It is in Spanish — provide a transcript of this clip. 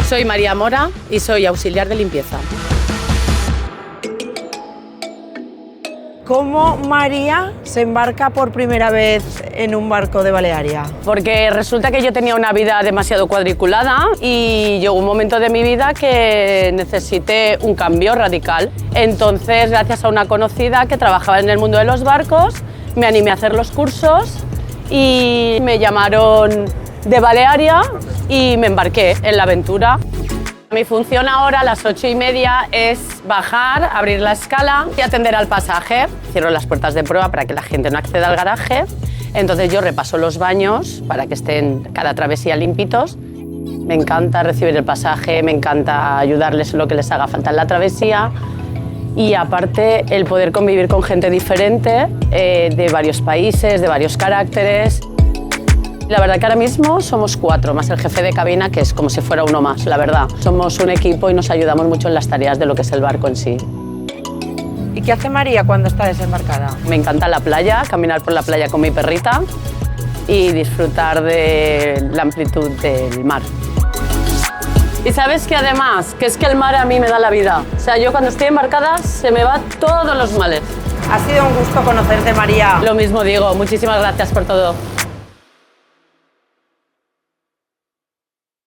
Soy María Mora y soy auxiliar de limpieza. ¿Cómo María se embarca por primera vez en un barco de Balearia? Porque resulta que yo tenía una vida demasiado cuadriculada y llegó un momento de mi vida que necesité un cambio radical. Entonces, gracias a una conocida que trabajaba en el mundo de los barcos, me animé a hacer los cursos y me llamaron de Balearia y me embarqué en la aventura. Mi función ahora a las 8:30 es bajar, abrir la escala y atender al pasaje. Cierro las puertas de proa para que la gente no acceda al garaje. Entonces yo repaso los baños para que estén cada travesía limpitos. Me encanta recibir el pasaje, me encanta ayudarles en lo que les haga falta en la travesía. Y aparte el poder convivir con gente diferente, de varios países, de varios caracteres. La verdad que ahora mismo somos 4, más el jefe de cabina, que es como si fuera uno más, la verdad. Somos un equipo y nos ayudamos mucho en las tareas de lo que es el barco en sí. ¿Y qué hace María cuando está desembarcada? Me encanta la playa, caminar por la playa con mi perrita y disfrutar de la amplitud del mar. Y sabes que además, que es que el mar a mí me da la vida. O sea, yo cuando estoy embarcada se me van todos los males. Ha sido un gusto conocerte, María. Lo mismo digo, muchísimas gracias por todo.